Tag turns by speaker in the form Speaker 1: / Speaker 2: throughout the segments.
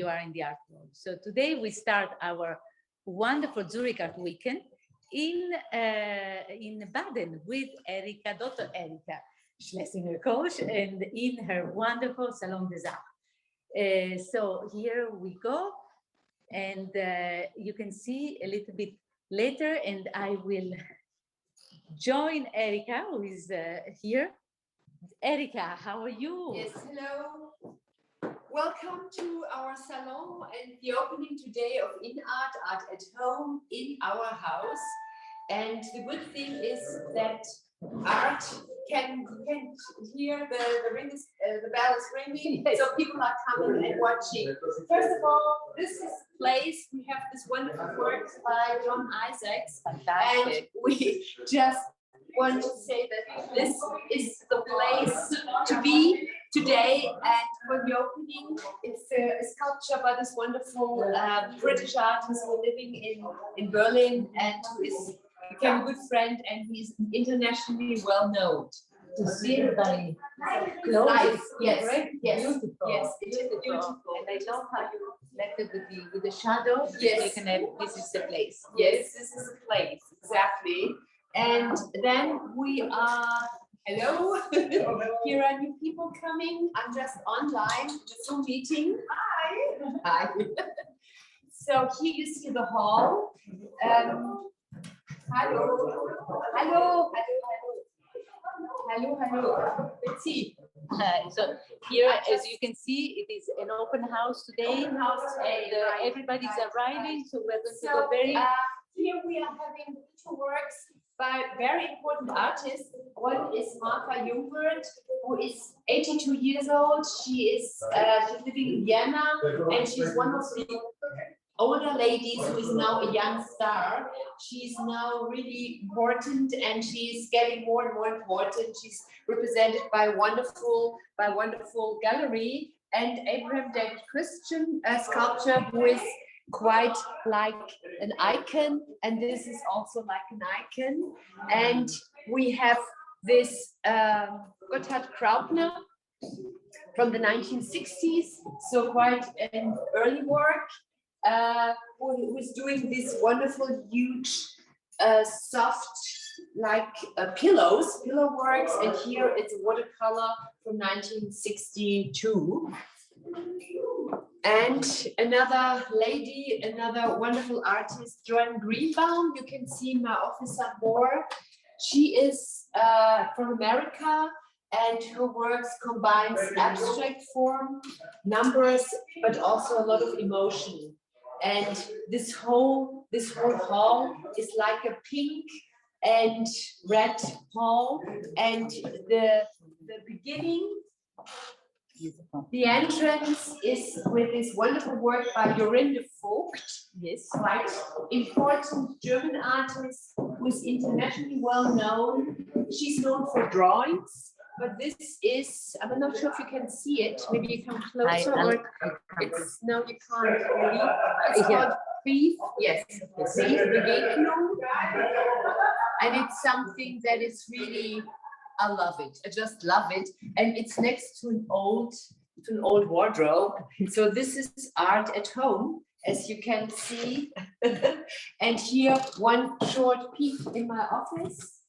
Speaker 1: are in the art world. So today we start our wonderful Zurich Art Weekend in Baden with Erika, Dr. Erika Schlesinger coach, and in her wonderful Salon des Arts. So here we go, and you can see a little bit later, and I will join Erika, who is here. Erika, how are you?
Speaker 2: Yes, hello. Welcome to our salon and the opening today of In Art, Art at Home in our house. And the good thing is that art can hear the ring is, the bell is ringing, yes. So people are coming and watching. First of all, this is the place. We have this wonderful work by John Isaacs. Fantastic. And we just want to say that this is the place to be today, and for the opening, it's a sculpture by this wonderful British artist who is living in Berlin and who became a good friend, and he's internationally well known.
Speaker 1: To see it by close,
Speaker 2: yes,
Speaker 1: right?
Speaker 2: Yes,
Speaker 1: beautiful.
Speaker 2: Yes, it is beautiful.
Speaker 1: And I love how you left it with the shadow.
Speaker 2: Yes,
Speaker 1: you can have, this is the place.
Speaker 2: Yes, this is the place, exactly. And then we are, hello, here are new people coming. I'm just online, the Zoom meeting. Hi. Hi. So here you see the hall. Hello. Hello. Let's see.
Speaker 1: So here, as you can see, it is an open house today, and everybody's arriving. So we're going to go very.
Speaker 2: Here we are having two works by very important artists. One is Martha Youngwood, who is 82 years old. She's living in Vienna, and she's one of the older ladies who is now a young star. She's now really important, and she's getting more and more important. She's represented by a wonderful gallery, and Abraham David Christian sculpture, who is quite like an icon, and this is also like an icon. And we have this Gotthard Graupner from the 1960s, so quite an early work, who is doing this wonderful, huge, soft, like pillow works, and here it's a watercolor from 1962. And another lady, another wonderful artist, Joanne Greenberg. You can see in my office some more. She is from America, and her works combines abstract form, numbers, but also a lot of emotion. And this whole hall is like a pink and red hall, and the beginning. The entrance is with this wonderful work by Jorinde Vogt.
Speaker 1: Yes,
Speaker 2: quite important German artist who is internationally well known. She's known for drawings, but this is, I'm not sure if you can see it. Maybe you come closer. It's no, you can't. It's called Brief. Yes, Briefbegegnung, and it's something that is really. I love it. I just love it. And it's next to an old wardrobe. So this is art at home, as you can see. And here, one short peek in my office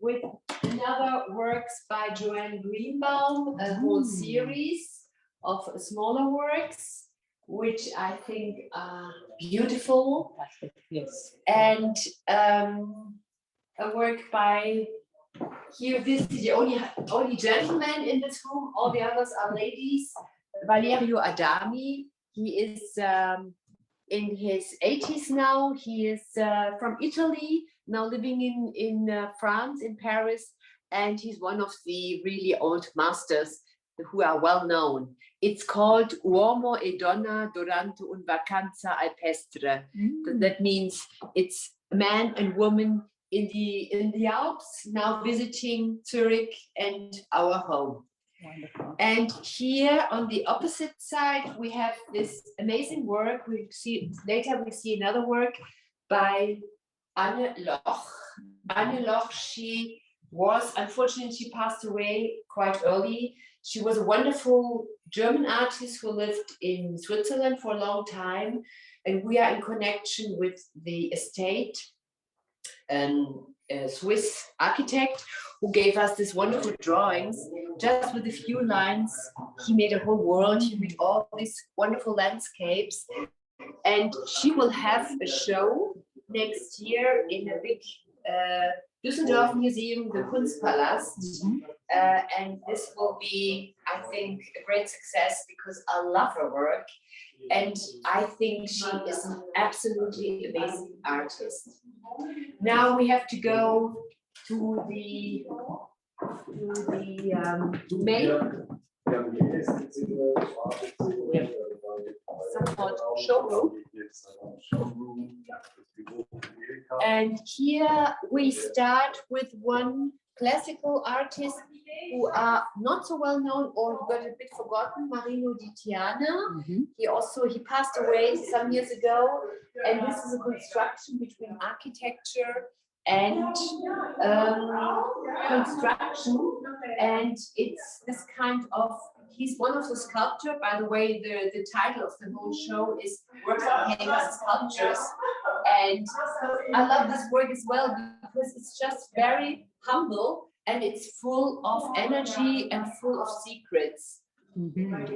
Speaker 2: with another works by Joanne Greenberg, a whole series of smaller works, which I think are beautiful.
Speaker 1: Yes.
Speaker 2: And a work by here, this is the only gentleman in this room. All the others are ladies. Valerio Adami. He is in his 80s now. He is from Italy, now living in France, in Paris, and he's one of the really old masters who are well known. It's called Uomo e Donna durante un vacanza alpestre. That means it's man and woman in the Alps, now visiting Zurich and our home.
Speaker 1: Wonderful.
Speaker 2: And here on the opposite side, we have this amazing work. We see later, we see another work by Anne Loch. Anne Loch, she unfortunately, she passed away quite early. She was a wonderful German artist who lived in Switzerland for a long time, and we are in connection with the estate, a Swiss architect who gave us these wonderful drawings. Just with a few lines, he made a whole world. He made all these wonderful landscapes, and she will have a show next year in a big Düsseldorf museum, the Kunstpalast. And this will be, I think, a great success because I love her work. And I think she is an absolutely amazing artist. Now we have to go to the main somewhat showroom. And here we start with one classical artist who are not so well known or got a bit forgotten, Marino di Tiana. He passed away some years ago, and this is a construction between architecture and construction, and it's this kind of, he's one of the sculptors. By the way, the title of the whole show is Works of Famous Sculptures, and I love this work as well because it's just very humble and it's full of energy and full of secrets.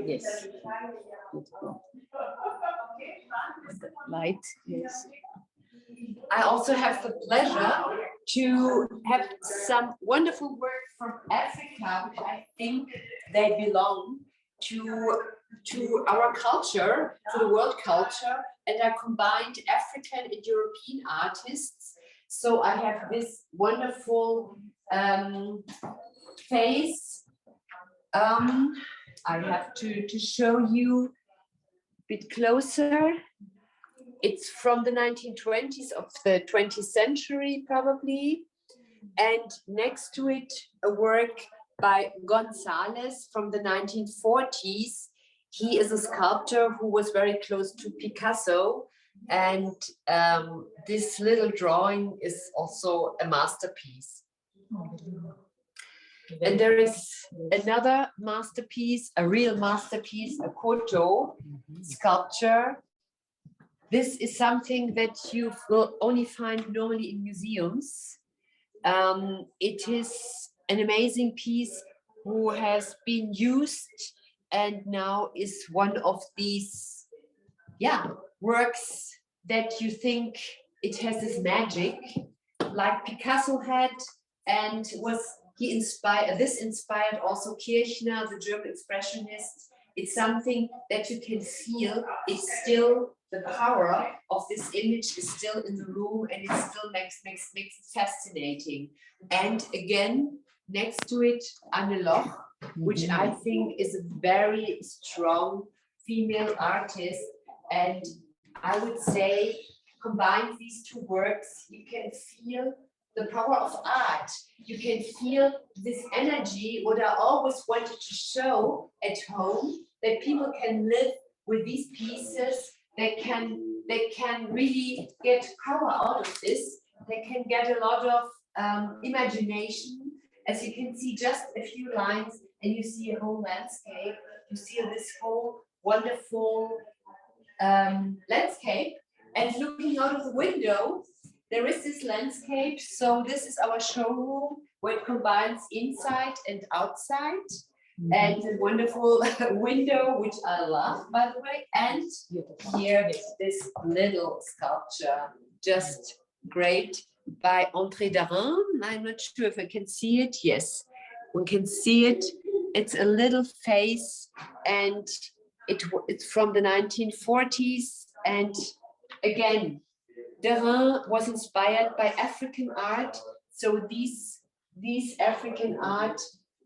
Speaker 1: Yes. Light, yes.
Speaker 2: I also have the pleasure to have some wonderful work from Africa, which I think they belong to our culture, to the world culture, and I combined African and European artists. So I have this wonderful face. I have to show you a bit closer. It's from the 1920s of the 20th century, probably. And next to it, a work by Gonzalez from the 1940s. He is a sculptor who was very close to Picasso. And this little drawing is also a masterpiece. And there is another masterpiece, a real masterpiece, a Koto sculpture. This is something that you will only find normally in museums. It is an amazing piece who has been used and now is one of these works that you think it has this magic, like Picasso had, and this inspired also Kirchner, the German expressionist. It's something that you can feel. It's still, the power of this image is still in the room, and it still makes it fascinating. And again, next to it, Anne Loch, which I think is a very strong female artist. And I would say, combine these two works, you can feel the power of art. You can feel this energy, what I always wanted to show at home, that people can live with these pieces. They can really get power out of this. They can get a lot of imagination. As you can see, just a few lines, and you see a whole landscape. You see this whole wonderful landscape. And looking out of the window, there is this landscape. So this is our showroom, where it combines inside and outside. And a wonderful window, which I love, by the way. And here is this little sculpture, just great, by André Darin. I'm not sure if I can see it. Yes, we can see it. It's a little face, and it's from the 1940s. And again, Darin was inspired by African art. So these African art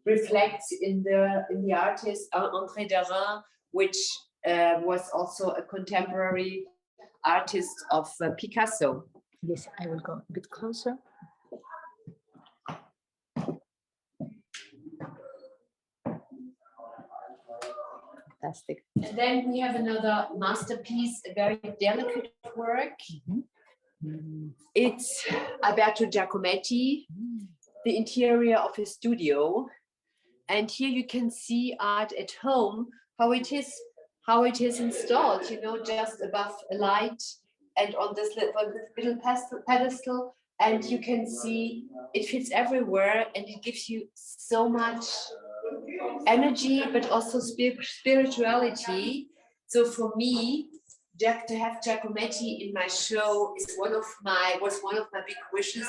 Speaker 2: reflects in the artist André Darin, which was also a contemporary artist of Picasso.
Speaker 1: Yes, I will go a bit closer. Fantastic.
Speaker 2: And then we have another masterpiece, a very delicate work. It's Alberto Giacometti. the interior of his studio. And here you can see art at home, how it is installed, you know, just above a light and on this little pedestal. And you can see it fits everywhere and it gives you so much energy, but also spirituality. So for me, to have Giacometti in my show was one of my big wishes,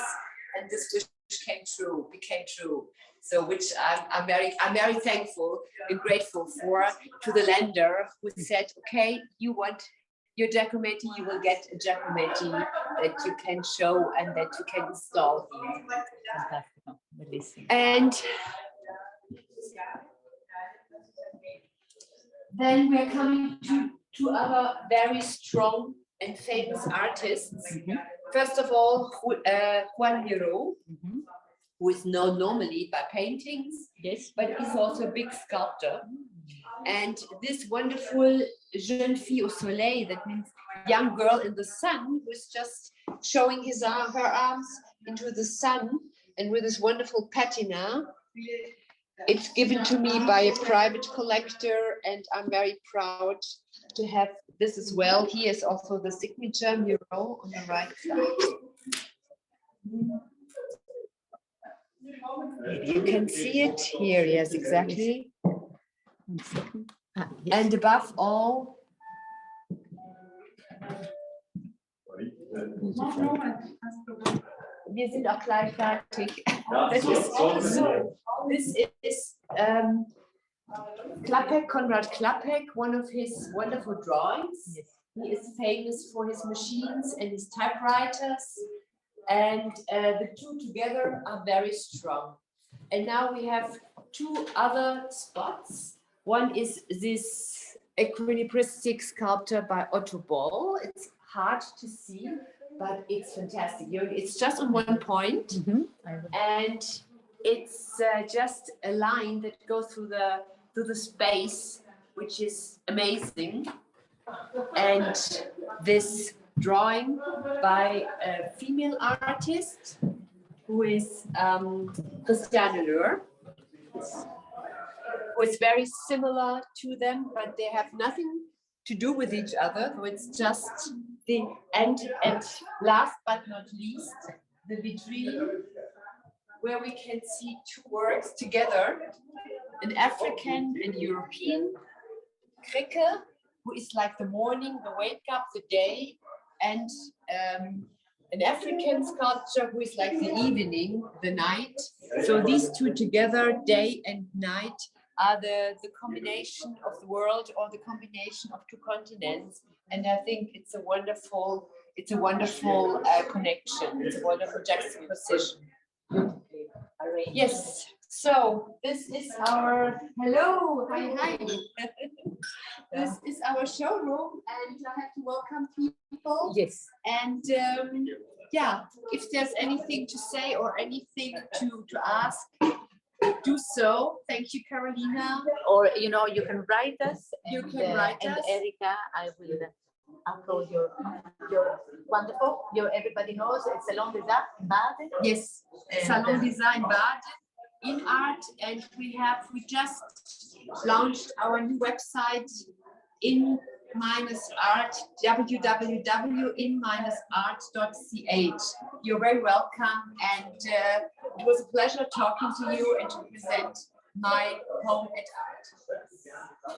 Speaker 2: and this wish became true. So which I'm very thankful and grateful to the lender who said, okay, you want your Giacometti, you will get a Giacometti that you can show and that you can install here. And then we're coming to other very strong and famous artists. First of all, Juan Hero, who is known normally by paintings, yes, but he's also a big sculptor. And this wonderful jeune fille au soleil, that means young girl in the sun, who is just showing her arms into the sun, and with this wonderful patina. It's given to me by a private collector, and I'm very proud to have this as well. Here is also the signature mural on the right side. You can see it here, yes, exactly. And above all, wir sind auch gleich fertig. This is Konrad Klapek, one of his wonderful drawings. Yes. He is famous for his machines and his typewriters, and the two together are very strong. And now we have two other spots. One is this equilibristic sculpture by Otto Boll. It's hard to see, but it's fantastic. It's just on one point, and it's just a line that goes through the space, which is amazing. And this drawing by a female artist who is Christiane Löhr, who is very similar to them, but they have nothing to do with each other. So it's just the and last but not least, the vitrine, where we can see two works together, an African and European, Kricke, who is like the morning, the wake up, the day, and an African sculpture who is like the evening, the night. So these two together, day and night, are the combination of the world, or the combination of two continents. And I think it's a wonderful connection. It's a wonderful juxtaposition. Yes. So this is our hi. This is our showroom, and I have to welcome people. Yes. And yeah, if there's anything to say or anything to ask, do so. Thank you, Carolina.
Speaker 1: Or you can write us.
Speaker 2: You can write us.
Speaker 1: And Erika, I will upload your wonderful. Everybody knows it's Salon des Arts in Baden.
Speaker 2: Yes, Salon des Arts in Baden. In art, and we just launched our new website, in-art, www.in-art.ch. You're very welcome, and it was a pleasure talking to you and to present my home at art.